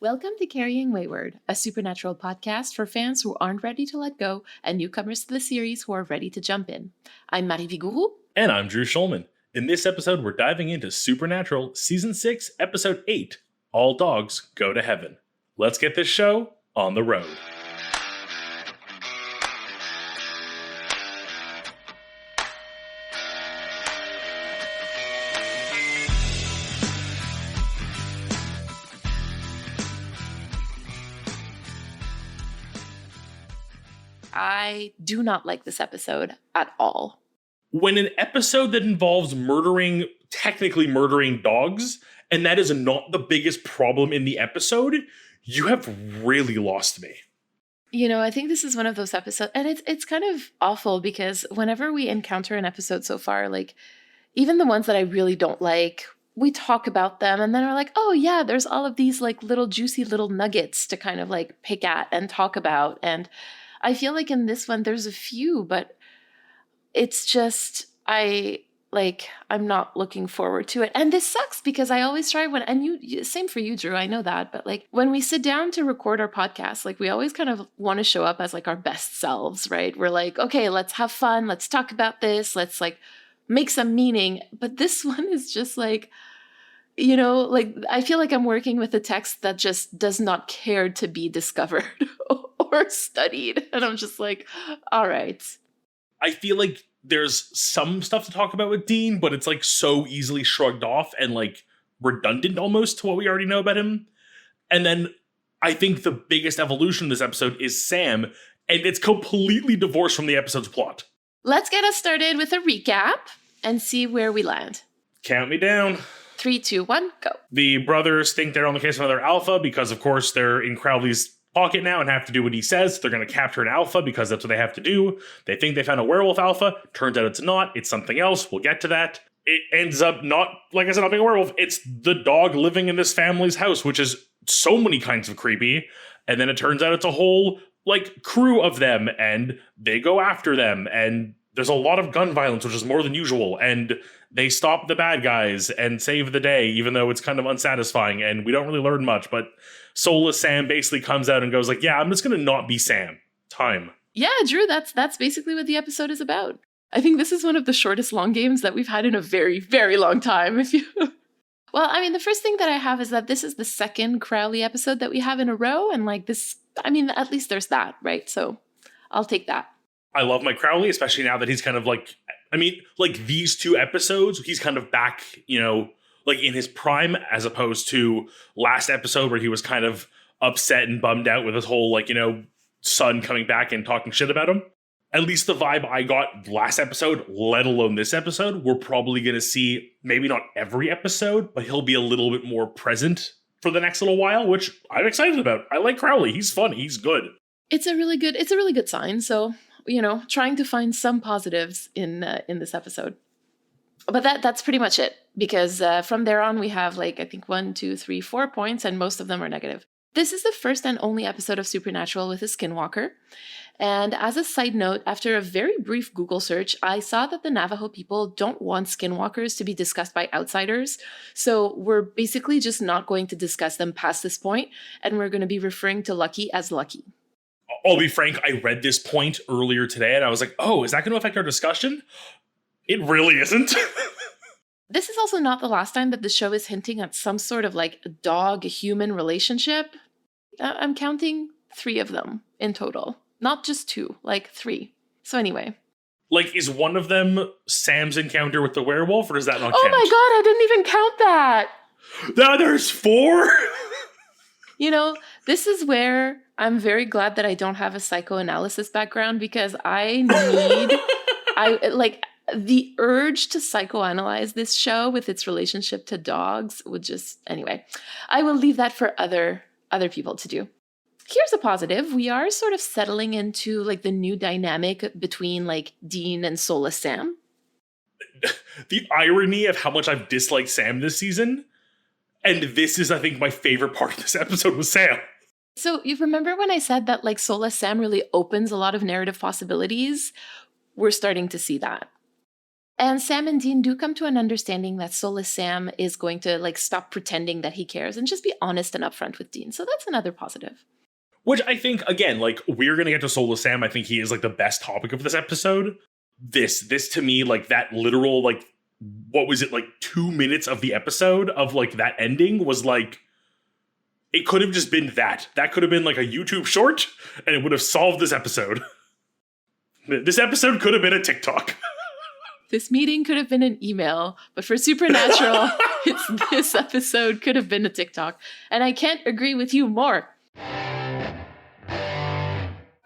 Welcome to Carrying Wayward, a supernatural podcast for fans who aren't ready to let go and newcomers to the series who are ready to jump in. I'm Marie Vigourou. And I'm Drew Schulman. In this episode, we're diving into Supernatural Season 6, Episode 8, All Dogs Go to Heaven. Let's get this show on the road. I do not like this episode at all. When an episode that involves technically murdering dogs, and that is not the biggest problem in the episode, you have really lost me. You know, I think this is one of those episodes, and it's kind of awful because whenever we encounter an episode so far, like even the ones that I really don't like, we talk about them and then we're like, oh yeah, there's all of these like little juicy little nuggets to kind of like pick at and talk about. And I feel like in this one, there's a few, but it's just, I'm not looking forward to it. And this sucks because I always try same for you, Drew, I know that. But like when we sit down to record our podcast, like we always kind of want to show up as like our best selves, right? We're like, okay, let's have fun. Let's talk about this. Let's like make some meaning. But this one is just like, you know, like I feel like I'm working with a text that just does not care to be discovered or studied. And I'm just like, all right. I feel like there's some stuff to talk about with Dean, but it's like so easily shrugged off and like redundant almost to what we already know about him. And then I think the biggest evolution in this episode is Sam, and it's completely divorced from the episode's plot. Let's get us started with a recap and see where we land. Count me down. 3, 2, 1, go. The brothers think they're on the case of another alpha because, of course, they're in Crowley's pocket now and have to do what he says. They're going to capture an alpha because that's what they have to do. They think they found a werewolf alpha. Turns out it's not. It's something else. We'll get to that. It ends up not being a werewolf. It's the dog living in this family's house, which is so many kinds of creepy. And then it turns out it's a whole like crew of them and they go after them. And there's a lot of gun violence, which is more than usual. And they stop the bad guys and save the day, even though it's kind of unsatisfying. And we don't really learn much, but soulless Sam basically comes out and goes like, yeah, I'm just going to not be Sam. Time. Yeah, Drew, that's basically what the episode is about. I think this is one of the shortest long games that we've had in a very, very long time. Well, I mean, the first thing that I have is that this is the second Crowley episode that we have in a row. And like this, I mean, at least there's that, right? So I'll take that. I love my Crowley, especially now that he's kind of like, I mean, like these two episodes, he's kind of back, you know, like in his prime, as opposed to last episode where he was kind of upset and bummed out with his whole, like, you know, son coming back and talking shit about him. At least the vibe I got last episode, let alone this episode, we're probably going to see maybe not every episode, but he'll be a little bit more present for the next little while, which I'm excited about. I like Crowley. He's fun. He's good. It's a really good sign. So, you know, trying to find some positives in this episode. But that's pretty much it, because from there on, we have like, I think 1, 2, 3, 4 points, and most of them are negative. This is the first and only episode of Supernatural with a skinwalker. And as a side note, after a very brief Google search, I saw that the Navajo people don't want skinwalkers to be discussed by outsiders. So we're basically just not going to discuss them past this point, and we're going to be referring to Lucky as Lucky. I'll be frank, I read this point earlier today, and I was like, oh, is that going to affect our discussion? It really isn't. This is also not the last time that the show is hinting at some sort of like dog-human relationship. I'm counting 3 of them in total. Not just 2, like 3. So anyway. Like, is one of them Sam's encounter with the werewolf, or does that not count? Oh my god, I didn't even count that! Now there's 4? You know, this is where I'm very glad that I don't have a psychoanalysis background, because the urge to psychoanalyze this show with its relationship to dogs would just, anyway, I will leave that for other people to do. Here's a positive. We are sort of settling into like the new dynamic between like Dean and Soulless Sam. The irony of how much I've disliked Sam this season, and this is, I think, my favorite part of this episode was Sam. So you remember when I said that like Soulless Sam really opens a lot of narrative possibilities? We're starting to see that. And Sam and Dean do come to an understanding that soulless Sam is going to like stop pretending that he cares and just be honest and upfront with Dean. So that's another positive. Which I think, again, like, we're going to get to Soulless Sam. I think he is, like, the best topic of this episode. This to me, like, that literal, like, what was it, like, 2 minutes of the episode of, like, that ending was, like, it could have just been that. That could have been, like, a YouTube short, and it would have solved this episode. This episode could have been a TikTok. This meeting could have been an email, but for Supernatural, this episode could have been a TikTok. And I can't agree with you more.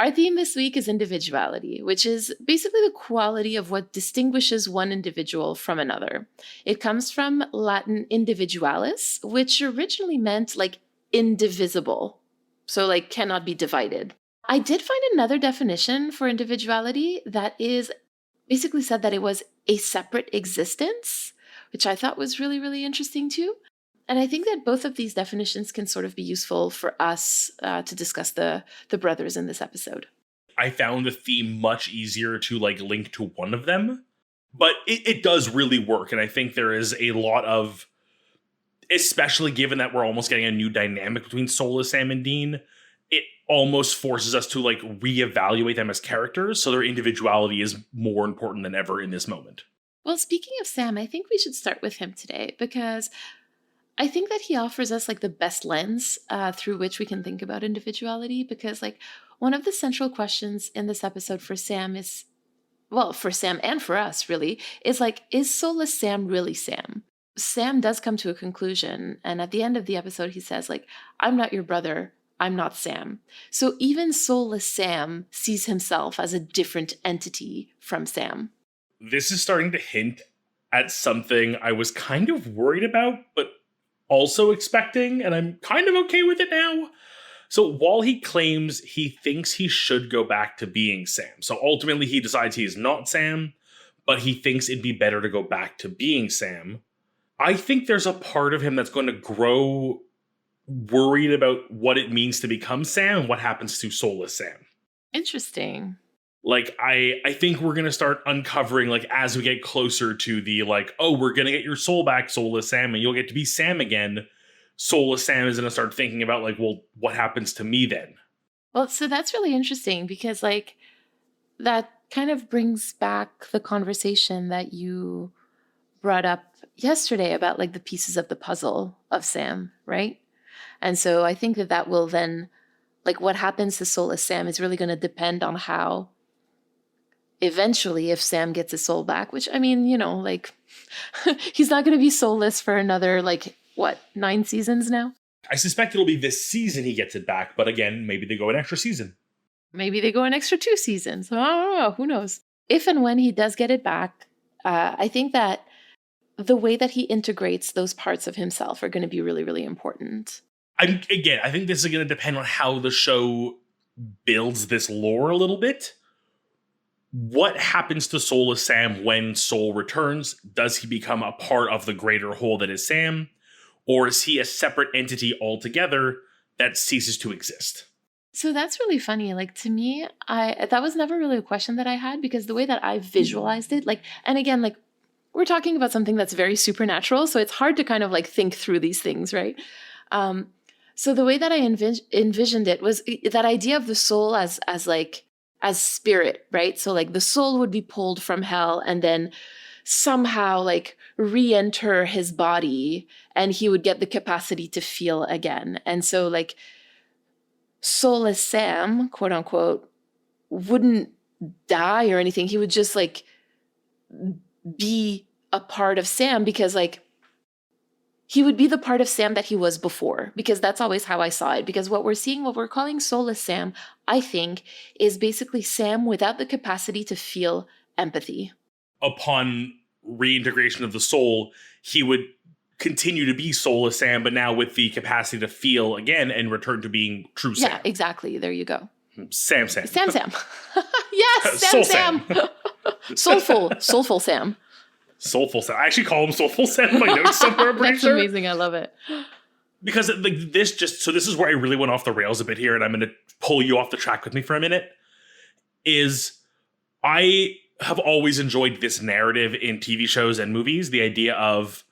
Our theme this week is individuality, which is basically the quality of what distinguishes one individual from another. It comes from Latin individualis, which originally meant like indivisible, so like cannot be divided. I did find another definition for individuality that is basically said that it was a separate existence, which I thought was really, really interesting too. And I think that both of these definitions can sort of be useful for us to discuss the brothers in this episode. I found the theme much easier to like link to one of them, but it does really work. And I think there is a lot of, especially given that we're almost getting a new dynamic between Soulless Sam and Dean, it almost forces us to like reevaluate them as characters. So their individuality is more important than ever in this moment. Well, speaking of Sam, I think we should start with him today because I think that he offers us like the best lens through which we can think about individuality, because like one of the central questions in this episode for Sam is, well, for Sam and for us really, is like, is Soulless Sam really Sam? Sam does come to a conclusion. And at the end of the episode, he says like, I'm not your brother. I'm not Sam. So even Soulless Sam sees himself as a different entity from Sam. This is starting to hint at something I was kind of worried about, but also expecting, and I'm kind of okay with it now. So while he claims he thinks he should go back to being Sam, so ultimately he decides he is not Sam, but he thinks it'd be better to go back to being Sam, I think there's a part of him that's going to grow worried about what it means to become Sam and what happens to Soulless Sam. Interesting. Like, I think we're going to start uncovering, like, as we get closer to the, like, oh, we're going to get your soul back, Soulless Sam, and you'll get to be Sam again. Soulless Sam is going to start thinking about, like, well, what happens to me then? Well, so that's really interesting because, like, that kind of brings back the conversation that you brought up yesterday about, like, the pieces of the puzzle of Sam, right? And so I think that will then, like, what happens to Soulless Sam is really going to depend on how eventually, if Sam gets his soul back, which, I mean, you know, like, he's not going to be soulless for another, like, what, 9 seasons now? I suspect it'll be this season he gets it back, but again, maybe they go an extra season. Maybe they go an extra 2 seasons. I don't know. Who knows? If and when he does get it back, I think that the way that he integrates those parts of himself are going to be really, really important. I think this is going to depend on how the show builds this lore a little bit. What happens to Soulless Sam when Soul returns? Does he become a part of the greater whole that is Sam? Or is he a separate entity altogether that ceases to exist? So that's really funny. Like, to me, that was never really a question that I had, because the way that I visualized it, like, and again, like, we're talking about something that's very supernatural, so it's hard to kind of like think through these things, right? So the way that I envisioned it was that idea of the soul as spirit, right? So like the soul would be pulled from hell and then somehow like re-enter his body, and he would get the capacity to feel again. And so like Soulless Sam, quote unquote, wouldn't die or anything. He would just like be a part of Sam, because like he would be the part of Sam that he was before, because that's always how I saw it. Because what we're calling Soulless Sam, I think, is basically Sam without the capacity to feel empathy. Upon reintegration of the soul, he would continue to be Soulless Sam, but now with the capacity to feel again and return to being true Sam. Yeah, exactly. There you go. Sam. Yes, Sam. Soulful Sam. Soulful Sam. I actually call him Soulful Sam in my notes somewhere. I'm pretty That's sure. amazing. I love it. Because like this is where I really went off the rails a bit here, and I'm going to pull you off the track with me for a minute. Is I have always enjoyed this narrative in TV shows and movies. The idea of,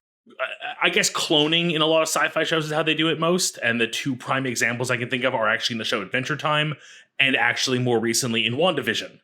I guess, cloning in a lot of sci-fi shows is how they do it most. And the two prime examples I can think of are actually in the show Adventure Time and actually more recently in WandaVision,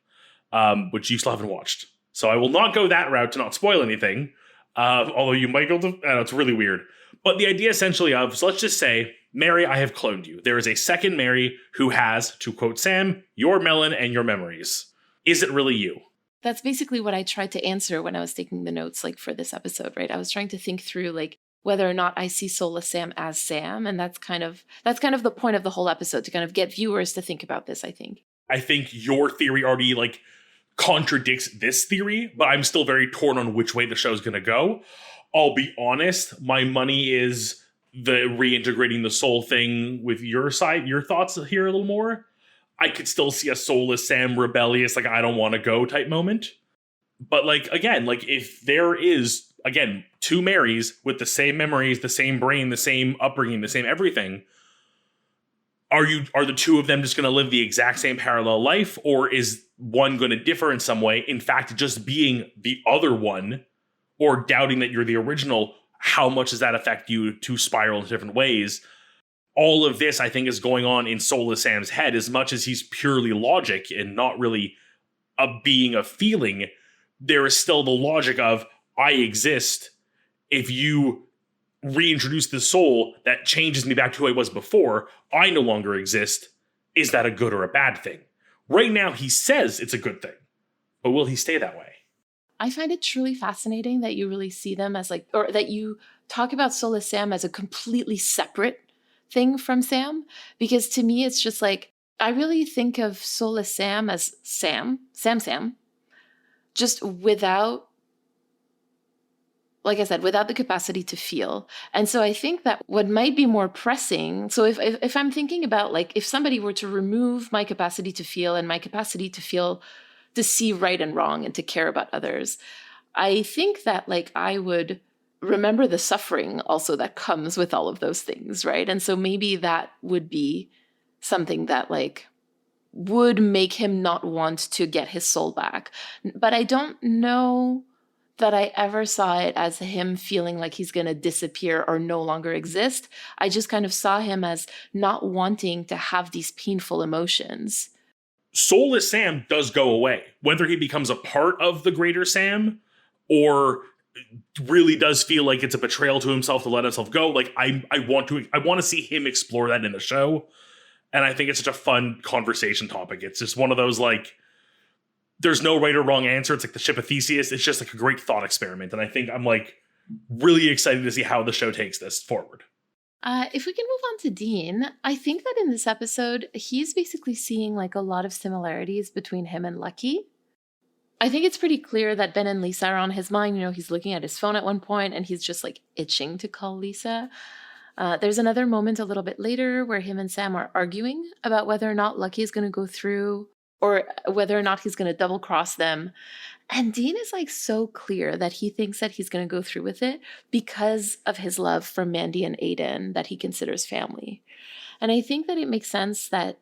which you still haven't watched. So I will not go that route to not spoil anything. Although you might be able to, I don't know, it's really weird. But the idea essentially of, so let's just say, Mary, I have cloned you. There is a second Mary who has, to quote Sam, your melon and your memories. Is it really you? That's basically what I tried to answer when I was taking the notes, like for this episode, right? I was trying to think through like whether or not I see Soulless Sam as Sam. And that's kind of the point of the whole episode, to kind of get viewers to think about this, I think. I think your theory already like contradicts this theory, but I'm still very torn on which way the show's going to go. I'll be honest, my money is the reintegrating the soul thing with your side, your thoughts here a little more. I could still see a soulless Sam, rebellious, like I don't want to go type moment. But like, again, like if there is, again, two Marys with the same memories, the same brain, the same upbringing, the same everything, are the two of them just going to live the exact same parallel life? Or is one going to differ in some way? In fact, just being the other one or doubting that you're the original, how much does that affect you to spiral in different ways? All of this, I think, is going on in Soulless Sam's head. As much as he's purely logic and not really a being, a feeling, there is still the logic of, I exist. If you reintroduce the soul that changes me back to who I was before, I no longer exist. Is that a good or a bad thing? Right now, he says it's a good thing. But will he stay that way? I find it truly fascinating that you really see them as like, or that you talk about Soulless Sam as a completely separate thing from Sam, because to me it's just like, I really think of Soulless Sam as Sam, just without, like I said, without the capacity to feel. And so I think that what might be more pressing, so if I'm thinking about like, if somebody were to remove my capacity to feel and my capacity to feel, to see right and wrong and to care about others, I think that like I would remember the suffering also that comes with all of those things, right? And so maybe that would be something that like would make him not want to get his soul back. But I don't know that I ever saw it as him feeling like he's going to disappear or no longer exist. I just kind of saw him as not wanting to have these painful emotions. Soulless Sam does go away. Whether he becomes a part of the greater Sam or really does feel like it's a betrayal to himself to let himself go. Like I want to see him explore that in the show. And I think it's such a fun conversation topic. It's just one of those like, there's no right or wrong answer. It's like the ship of Theseus. It's just like a great thought experiment. And I think I'm like really excited to see how the show takes this forward. If we can move on to Dean, I think that in this episode, he's basically seeing like a lot of similarities between him and Lucky. I think it's pretty clear that Ben and Lisa are on his mind. You know, he's looking at his phone at one point and he's just like itching to call Lisa. There's another moment a little bit later where him and Sam are arguing about whether or not Lucky is going to go through or whether or not he's going to double cross them. And Dean is like so clear that he thinks that he's going to go through with it because of his love for Mandy and Aiden that he considers family. And I think that it makes sense that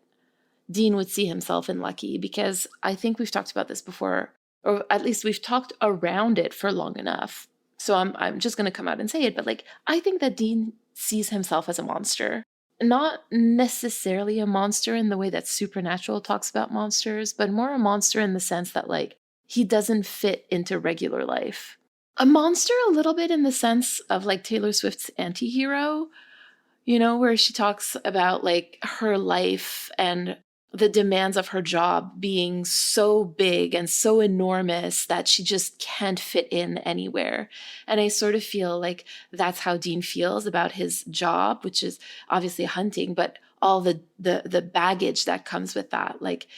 Dean would see himself in Lucky, because I think we've talked about this before, or at least we've talked around it for long enough. So I'm just going to come out and say it, but like I think that Dean sees himself as a monster. Not necessarily a monster in the way that Supernatural talks about monsters, but more a monster in the sense that like he doesn't fit into regular life. A monster a little bit in the sense of like Taylor Swift's Anti-Hero, you know, where she talks about like her life and the demands of her job being so big and so enormous that she just can't fit in anywhere. And I sort of feel like that's how Dean feels about his job, which is obviously hunting, but all the baggage that comes with that. Like,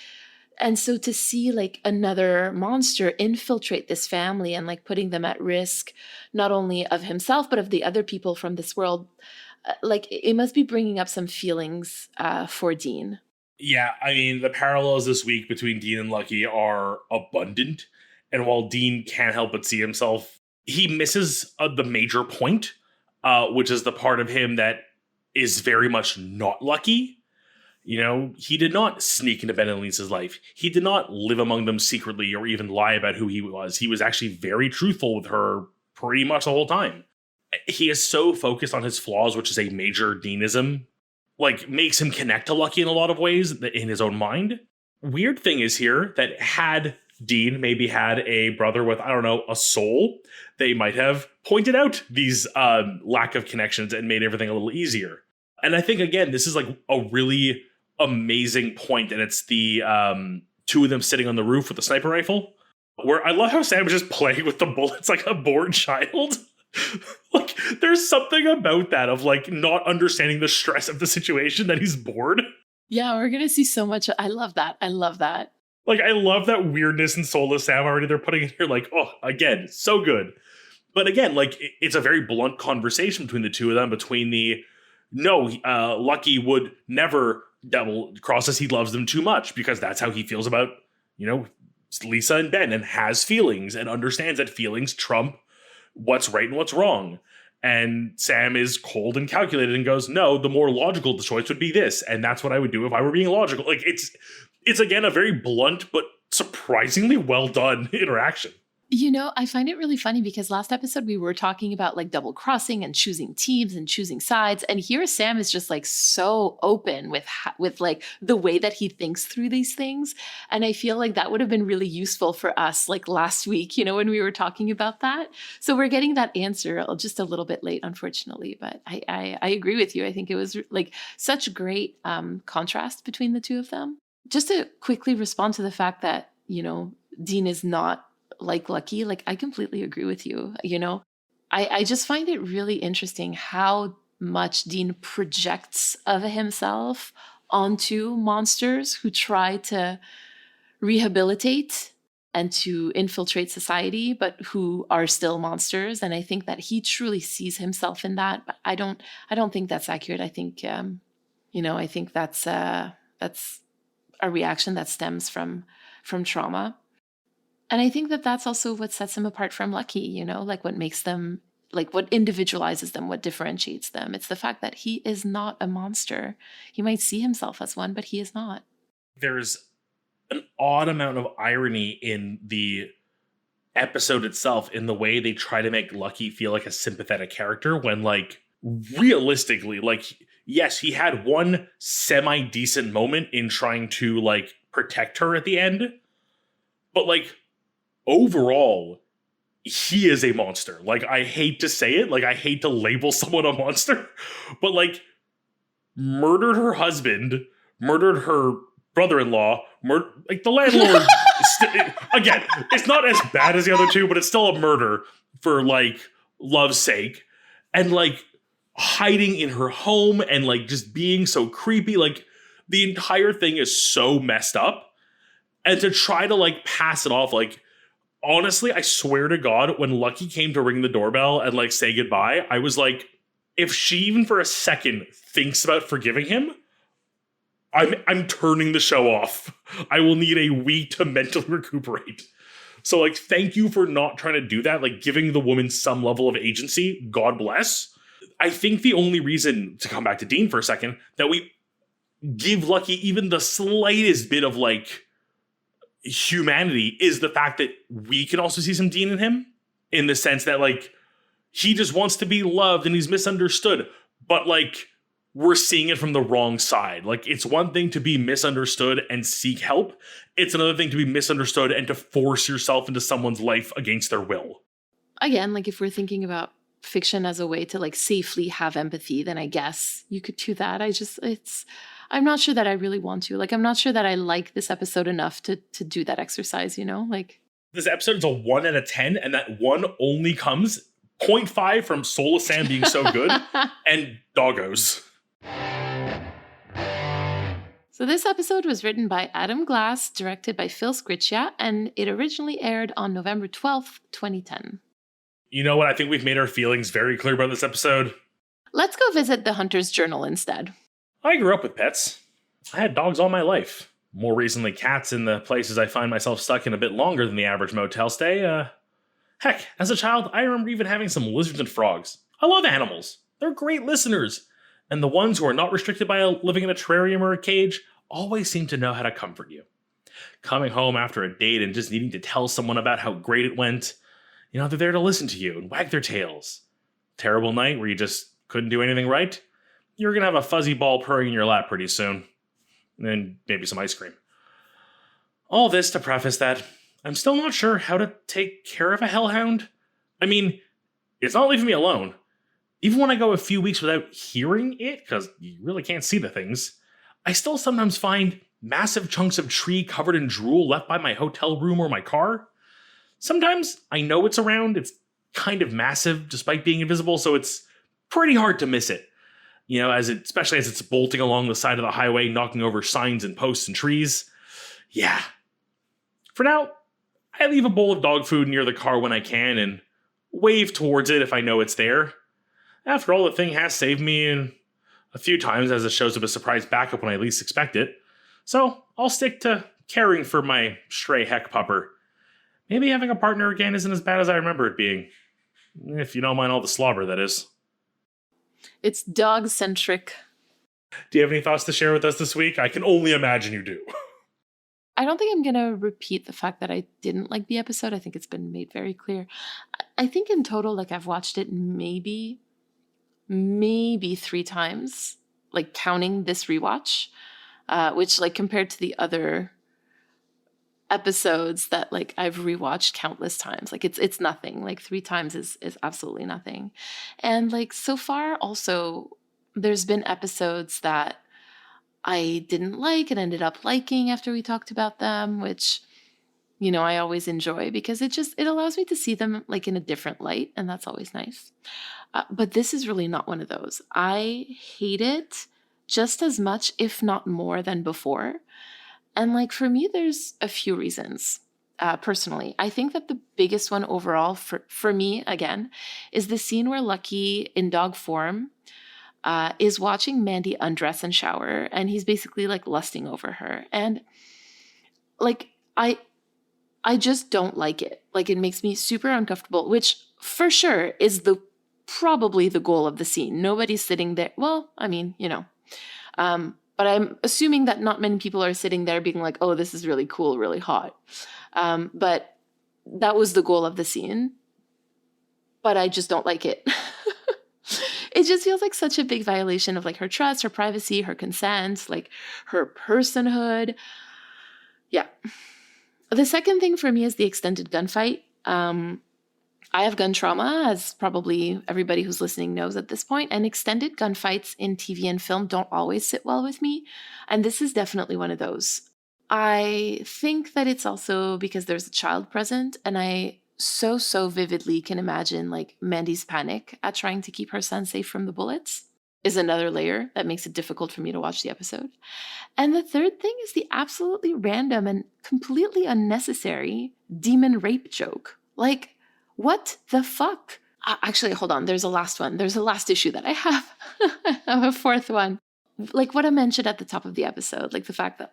and so to see like another monster infiltrate this family and like putting them at risk, not only of himself, but of the other people from this world, like it must be bringing up some feelings for Dean. Yeah, I mean, the parallels this week between Dean and Lucky are abundant. And while Dean can't help but see himself, he misses the major point, which is the part of him that is very much not Lucky. You know, he did not sneak into Ben and Lisa's life. He did not live among them secretly or even lie about who he was. He was actually very truthful with her pretty much the whole time. He is so focused on his flaws, which is a major Deanism, like makes him connect to Lucky in a lot of ways in his own mind. Weird thing is here that had Dean maybe had a brother with, I don't know, a soul, they might have pointed out these lack of connections and made everything a little easier. And I think, again, this is like a really amazing point, and it's the two of them sitting on the roof with the sniper rifle, where I love how Sam is just playing with the bullets like a bored child. Like, there's something about that of like not understanding the stress of the situation that he's bored. Yeah, we're gonna see so much. I love that. I love that. Like, I love that weirdness and soulless Sam already they're putting in here. Like, oh, again, so good. But again, like, it's a very blunt conversation between the two of them, between the, no, Lucky would never double cross us. He loves them too much because that's how he feels about, you know, Lisa and Ben, and has feelings and understands that feelings trump what's right and what's wrong. And Sam is cold and calculated and goes, no, the more logical choice would be this. And that's what I would do if I were being logical. Like, it's again, a very blunt, but surprisingly well done interaction. You know, I find it really funny because last episode we were talking about like double crossing and choosing teams and choosing sides. And here Sam is just like so open with like the way that he thinks through these things. And I feel like that would have been really useful for us like last week, you know, when we were talking about that. So we're getting that answer just a little bit late, unfortunately. But I agree with you. I think it was like such great contrast between the two of them. Just to quickly respond to the fact that, you know, Dean is not like Lucky, like I completely agree with you. You know, I just find it really interesting how much Dean projects of himself onto monsters who try to rehabilitate and to infiltrate society, but who are still monsters. And I think that he truly sees himself in that. But I don't think that's accurate. I think, you know, I think that's a reaction that stems from trauma. And I think that that's also what sets them apart from Lucky, you know, like what makes them, like what individualizes them, what differentiates them. It's the fact that he is not a monster. He might see himself as one, but he is not. There's an odd amount of irony in the episode itself in the way they try to make Lucky feel like a sympathetic character when, like, realistically, like, yes, he had one semi-decent moment in trying to, like, protect her at the end, but, like, overall, he is a monster. Like, I hate to say it. Like, I hate to label someone a monster. But, like, murdered her husband, murdered her brother-in-law, like, the landlord... again, it's not as bad as the other two, but it's still a murder for, like, love's sake. And, like, hiding in her home and, like, just being so creepy. Like, the entire thing is so messed up. And to try to, like, pass it off, like... Honestly, I swear to God, when Lucky came to ring the doorbell and, like, say goodbye, I was like, if she even for a second thinks about forgiving him, I'm turning the show off. I will need a week to mentally recuperate. So, like, thank you for not trying to do that, like, giving the woman some level of agency. God bless. I think the only reason, to come back to Dean for a second, that we give Lucky even the slightest bit of, like, humanity is the fact that we can also see some Dean in him, in the sense that, like, he just wants to be loved and he's misunderstood, but, like, we're seeing it from the wrong side. Like, it's one thing to be misunderstood and seek help. It's another thing to be misunderstood and to force yourself into someone's life against their will. Again, like, if we're thinking about fiction as a way to, like, safely have empathy, then I guess you could do that. I'm not sure that I really want to. Like, I'm not sure that I like this episode enough to do that exercise, you know? Like, this episode is a 1 out of 10, and that 1 only comes 0.5 from Soulless Sam being so good and doggos. So this episode was written by Adam Glass, directed by Phil Sgriccia, and it originally aired on November 12th, 2010. You know what? I think we've made our feelings very clear about this episode. Let's go visit the Hunter's Journal instead. I grew up with pets. I had dogs all my life. More recently, cats in the places I find myself stuck in a bit longer than the average motel stay. Heck, as a child, I remember even having some lizards and frogs. I love animals. They're great listeners. And the ones who are not restricted by living in a terrarium or a cage always seem to know how to comfort you. Coming home after a date and just needing to tell someone about how great it went, they're there to listen to you and wag their tails. Terrible night where you just couldn't do anything right? You're going to have a fuzzy ball purring in your lap pretty soon. And maybe some ice cream. All this to preface that I'm still not sure how to take care of a hellhound. I mean, it's not leaving me alone. Even when I go a few weeks without hearing it, because you really can't see the things, I still sometimes find massive chunks of tree covered in drool left by my hotel room or my car. Sometimes I know it's around. It's kind of massive despite being invisible, so it's pretty hard to miss it. Especially as it's bolting along the side of the highway, knocking over signs and posts and trees. Yeah. For now, I leave a bowl of dog food near the car when I can and wave towards it if I know it's there. After all, the thing has saved me a few times as it shows up a surprise backup when I least expect it. So I'll stick to caring for my stray heck pupper. Maybe having a partner again isn't as bad as I remember it being. If you don't mind all the slobber, that is. It's dog-centric. Do you have any thoughts to share with us this week? I can only imagine you do. I don't think I'm going to repeat the fact that I didn't like the episode. I think it's been made very clear. I think in total, I've watched it maybe 3 times, counting this rewatch, which compared to the other episodes that I've rewatched countless times, it's nothing. 3 times is absolutely nothing. And so far also there's been episodes that I didn't like and ended up liking after we talked about them, which I always enjoy because it allows me to see them in a different light, and that's always nice. But this is really not one of those. I hate it just as much, if not more, than before. And for me, there's a few reasons. Personally, I think that the biggest one overall for me, again, is the scene where Lucky in dog form is watching Mandy undress and shower, and he's basically lusting over her. And I just don't like it. It makes me super uncomfortable, which for sure is probably the goal of the scene. Nobody's sitting there. Well, I mean, but I'm assuming that not many people are sitting there being like, oh, this is really cool, really hot. But that was the goal of the scene. But I just don't like it. It just feels like such a big violation of her trust, her privacy, her consent, her personhood. Yeah. The second thing for me is the extended gunfight. I have gun trauma, as probably everybody who's listening knows at this point, and extended gunfights in TV and film don't always sit well with me, and this is definitely one of those. I think that it's also because there's a child present, and I so vividly can imagine Mandy's panic at trying to keep her son safe from the bullets is another layer that makes it difficult for me to watch the episode. And the third thing is the absolutely random and completely unnecessary demon rape joke. What the fuck? Actually, hold on. There's a last one. There's a last issue that I have. I have a fourth one. What I mentioned at the top of the episode, the fact that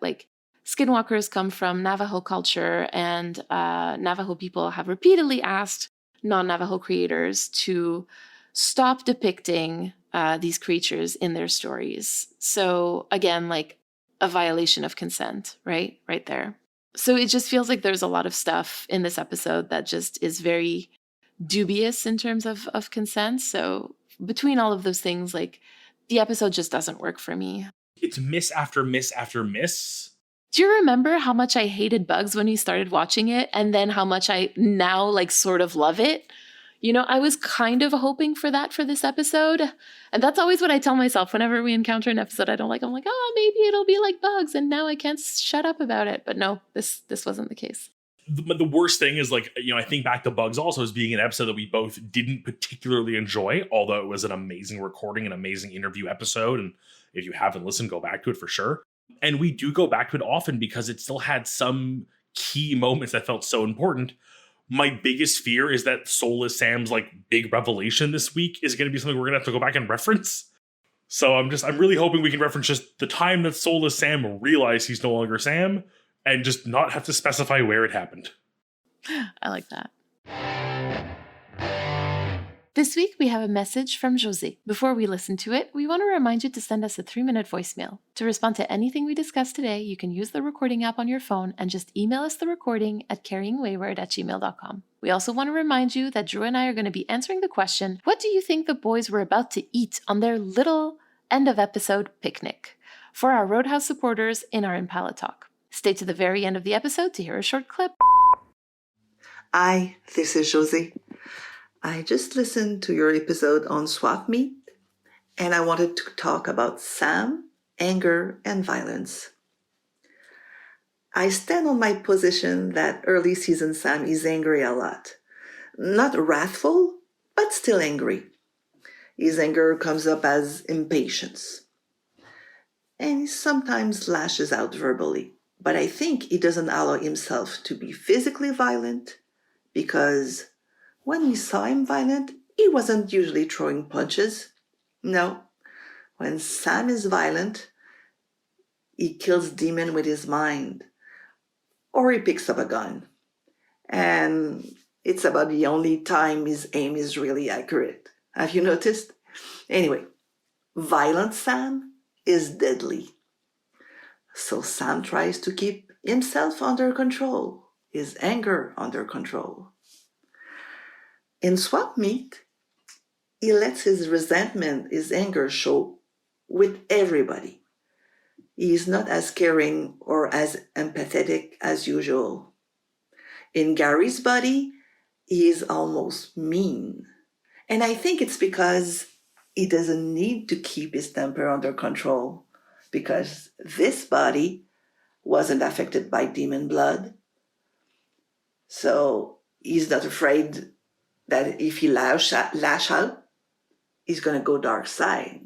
skinwalkers come from Navajo culture, and Navajo people have repeatedly asked non-Navajo creators to stop depicting these creatures in their stories. So again, a violation of consent, right there. So it just feels like there's a lot of stuff in this episode that just is very dubious in terms of consent. So between all of those things, the episode just doesn't work for me. It's miss after miss after miss. Do you remember how much I hated Bugs when we started watching it, and then how much I now sort of love it? I was kind of hoping for that for this episode. And that's always what I tell myself whenever we encounter an episode I don't like. I'm like, oh, maybe it'll be like Bugs, and now I can't shut up about it. But no, this wasn't the case. The worst thing is I think back to Bugs also as being an episode that we both didn't particularly enjoy, although it was an amazing recording, an amazing interview episode. And if you haven't listened, go back to it for sure. And we do go back to it often because it still had some key moments that felt so important. My biggest fear is that Soulless Sam's big revelation this week is going to be something we're going to have to go back and reference. So I'm really hoping we can reference just the time that Soulless Sam realized he's no longer Sam and just not have to specify where it happened. I like that. This week, we have a message from José. Before we listen to it, we want to remind you to send us a 3-minute voicemail. To respond to anything we discussed today, you can use the recording app on your phone and just email us the recording at carryingwayward@gmail.com. We also want to remind you that Drew and I are going to be answering the question, what do you think the boys were about to eat on their little end-of-episode picnic? For our Roadhouse supporters in our Impala Talk. Stay to the very end of the episode to hear a short clip. Hi, this is José. I just listened to your episode on swap meet, and I wanted to talk about Sam, anger, and violence. I stand on my position that early season Sam is angry a lot. Not wrathful, but still angry. His anger comes up as impatience. And he sometimes lashes out verbally. But I think he doesn't allow himself to be physically violent because when we saw him violent, he wasn't usually throwing punches. No, when Sam is violent, he kills demon with his mind, or he picks up a gun. And it's about the only time his aim is really accurate. Have you noticed? Anyway, violent Sam is deadly. So Sam tries to keep himself under control, his anger under control. In swap meet, he lets his resentment, his anger show with everybody. He is not as caring or as empathetic as usual. In Gary's body, he is almost mean. And I think it's because he doesn't need to keep his temper under control, because this body wasn't affected by demon blood. So he's not afraid that if he lash out, he's going to go dark side.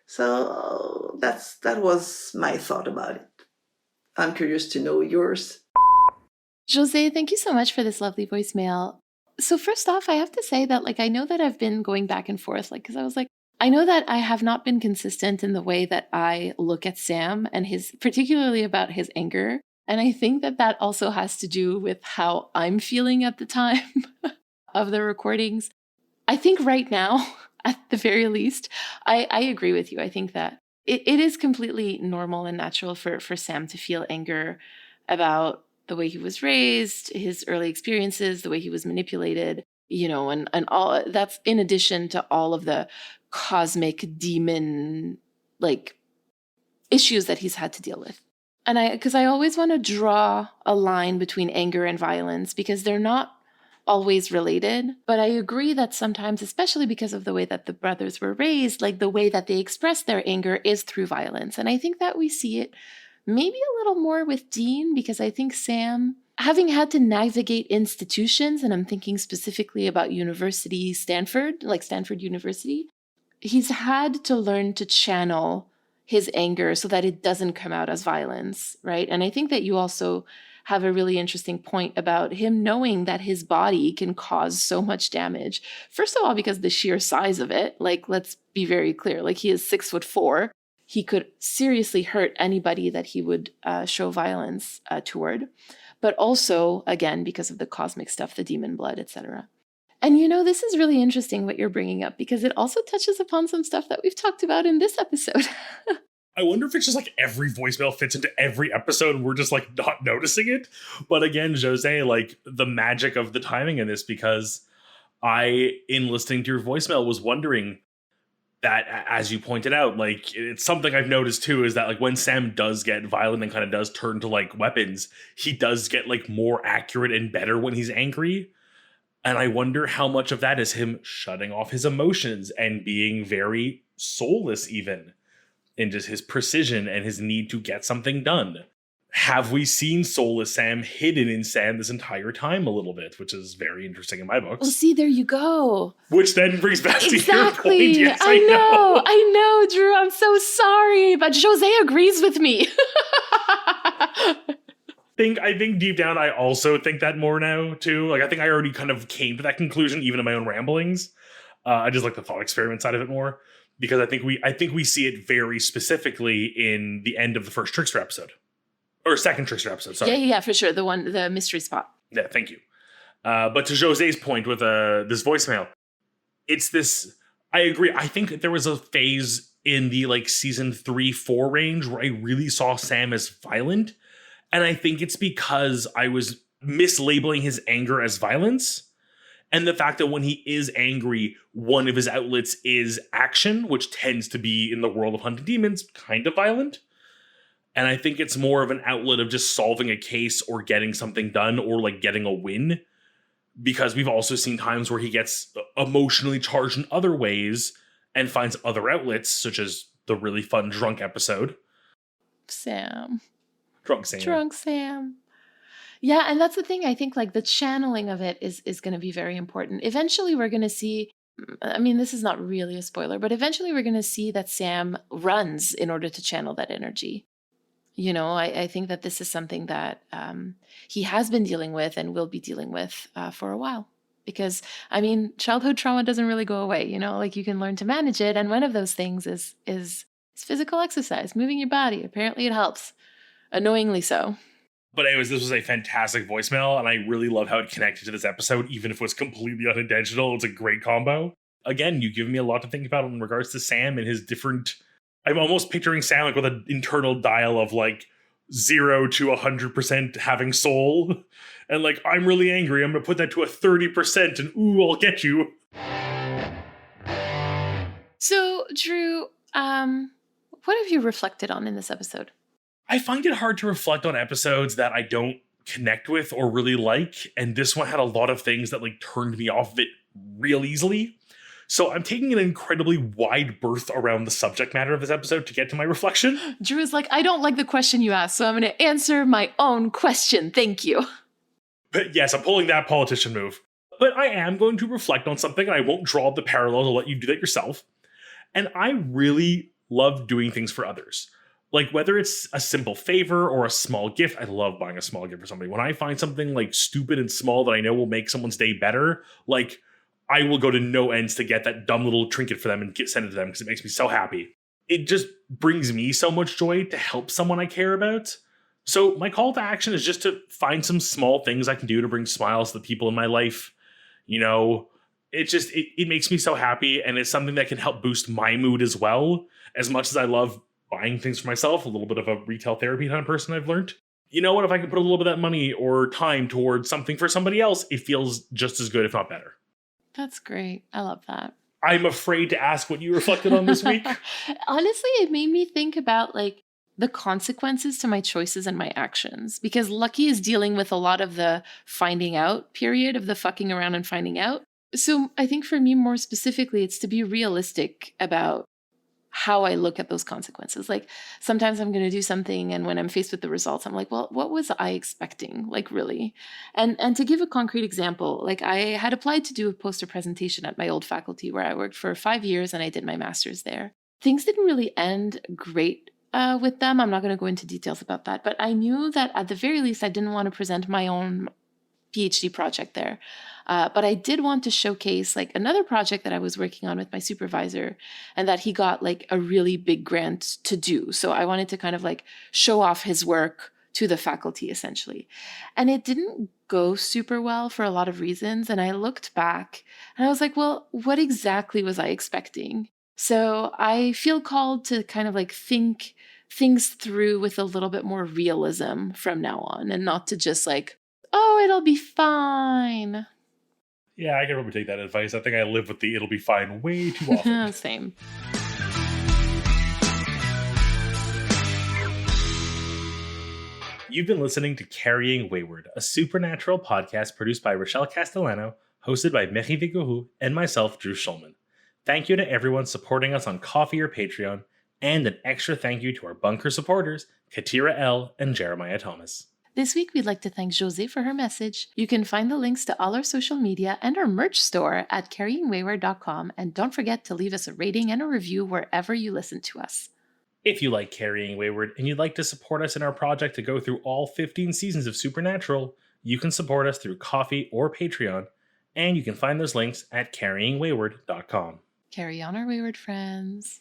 So that was my thought about it. I'm curious to know yours. José, thank you so much for this lovely voicemail. So first off, I have to say that I know that I've been going back and forth, because I was I know that I have not been consistent in the way that I look at Sam and particularly about his anger. And I think that also has to do with how I'm feeling at the time of the recordings. I think right now, at the very least, I agree with you. I think that it is completely normal and natural for Sam to feel anger about the way he was raised, his early experiences, the way he was manipulated, and all that's in addition to all of the cosmic demon issues that he's had to deal with. And because I always want to draw a line between anger and violence, because they're not always related. But I agree that sometimes, especially because of the way that the brothers were raised, the way that they express their anger is through violence. And I think that we see it maybe a little more with Dean, because I think Sam, having had to navigate institutions, and I'm thinking specifically about Stanford University, he's had to learn to channel his anger so that it doesn't come out as violence, right? And I think that you also have a really interesting point about him knowing that his body can cause so much damage. First of all, because the sheer size of it, let's be very clear, he is 6'4". He could seriously hurt anybody that he would show violence toward. But also, again, because of the cosmic stuff, the demon blood, etc. And this is really interesting what you're bringing up, because it also touches upon some stuff that we've talked about in this episode. I wonder if it's just every voicemail fits into every episode and we're just not noticing it. But again, Jose, the magic of the timing in this, because in listening to your voicemail, was wondering that, as you pointed out, it's something I've noticed too, is that when Sam does get violent and kind of does turn to weapons, he does get more accurate and better when he's angry. And I wonder how much of that is him shutting off his emotions and being very soulless, even in just his precision and his need to get something done. Have we seen soulless Sam hidden in Sam this entire time a little bit, which is very interesting in my books. Well, see, there you go. Which then brings back to your point. Yes, I know, Drew. I'm so sorry, but Jose agrees with me. I think deep down, I also think that more now, too. I think I already kind of came to that conclusion, even in my own ramblings. I just like the thought experiment side of it more, because I think we see it very specifically in the end of the first Trickster episode. Or second Trickster episode, sorry. Yeah, for sure. The mystery spot. Yeah, thank you. But to Jose's point with this voicemail, it's this, I agree. I think there was a phase in the like season 3-4 range where I really saw Sam as violent. And I think it's because I was mislabeling his anger as violence. And the fact that when he is angry, one of his outlets is action, which tends to be in the world of hunting demons, kind of violent. And I think it's more of an outlet of just solving a case or getting something done or like getting a win. Because we've also seen times where he gets emotionally charged in other ways and finds other outlets, such as the really fun drunk episode. Sam. Drunk Sam. Drunk Sam. Yeah, and that's the thing. I think like the channeling of it is going to be very important. Eventually we're going to see, I mean, this is not really a spoiler, but eventually we're going to see that Sam runs in order to channel that energy. You know, I think that this is something that he has been dealing with and will be dealing with for a while. Because, I mean, childhood trauma doesn't really go away, you know, like you can learn to manage it. And one of those things is physical exercise, moving your body. Apparently it helps. Annoyingly so. But anyways, this was a fantastic voicemail, and I really love how it connected to this episode, even if it was completely unintentional. It's a great combo. Again, you give me a lot to think about in regards to Sam and his different... I'm almost picturing Sam like with an internal dial of like 0 to 100% having soul. And like, I'm really angry. I'm going to put that to a 30% and ooh, I'll get you. So, Drew, what have you reflected on in this episode? I find it hard to reflect on episodes that I don't connect with or really like. And this one had a lot of things that like turned me off of it real easily. So I'm taking an incredibly wide berth around the subject matter of this episode to get to my reflection. Drew is like, I don't like the question you asked, so I'm going to answer my own question. Thank you. But yes, I'm pulling that politician move. But I am going to reflect on something, and I won't draw the parallels. I'll let you do that yourself. And I really love doing things for others. Like, whether it's a simple favor or a small gift, I love buying a small gift for somebody. When I find something, like, stupid and small that I know will make someone's day better, like, I will go to no ends to get that dumb little trinket for them and send it to them because it makes me so happy. It just brings me so much joy to help someone I care about. So my call to action is just to find some small things I can do to bring smiles to the people in my life. You know, it makes me so happy, and it's something that can help boost my mood as well. As much as I love buying things for myself, a little bit of a retail therapy kind of person I've learned. You know what? If I can put a little bit of that money or time towards something for somebody else, it feels just as good, if not better. That's great. I love that. I'm afraid to ask what you reflected on this week. Honestly, it made me think about like the consequences to my choices and my actions, because Lucky is dealing with a lot of the finding out period of the fucking around and finding out. So I think for me, more specifically, it's to be realistic about how I look at those consequences. Like sometimes I'm going to do something, and when I'm faced with the results, I'm like, well, what was I expecting? Like really? And to give a concrete example, like I had applied to do a poster presentation at my old faculty where I worked for 5 years and I did my master's there. Things didn't really end great with them. I'm not going to go into details about that, but I knew that at the very least, I didn't want to present my own PhD project there. But I did want to showcase like another project that I was working on with my supervisor, and that he got like a really big grant to do. So I wanted to kind of like show off his work to the faculty essentially. And it didn't go super well for a lot of reasons. And I looked back and I was like, well, what exactly was I expecting? So I feel called to kind of like think things through with a little bit more realism from now on, and not to just like, oh, it'll be fine. Yeah, I can probably take that advice. I think I live with the it'll be fine way too often. Same. You've been listening to Carrying Wayward, a supernatural podcast produced by Rochelle Castellano, hosted by Mary Vigouroux, and myself, Drew Schulman. Thank you to everyone supporting us on Ko-fi or Patreon, and an extra thank you to our bunker supporters, Katira L. and Jeremiah Thomas. This week, we'd like to thank José for her message. You can find the links to all our social media and our merch store at carryingwayward.com, and don't forget to leave us a rating and a review wherever you listen to us. If you like Carrying Wayward and you'd like to support us in our project to go through all 15 seasons of Supernatural, you can support us through Ko-fi or Patreon, and you can find those links at carryingwayward.com. Carry on, our wayward friends.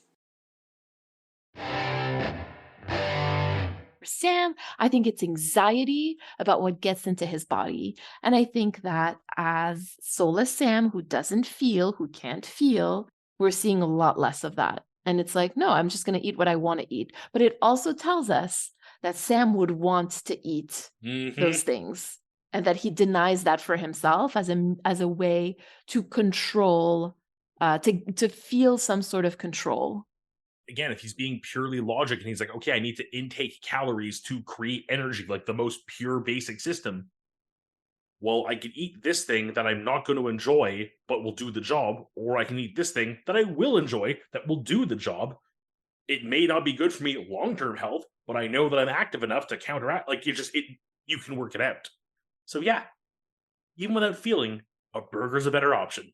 For Sam, I think it's anxiety about what gets into his body. And I think that as soulless Sam, who doesn't feel, who can't feel, we're seeing a lot less of that. And it's like, no, I'm just going to eat what I want to eat. But it also tells us that Sam would want to eat those things and that he denies that for himself as a way to control, to feel some sort of control. Again, if he's being purely logic and he's like, okay, I need to intake calories to create energy, like the most pure basic system. Well, I can eat this thing that I'm not going to enjoy, but will do the job, or I can eat this thing that I will enjoy that will do the job. It may not be good for me long-term health, but I know that I'm active enough to counteract. Like you can work it out. So yeah, even without feeling, a burger's a better option.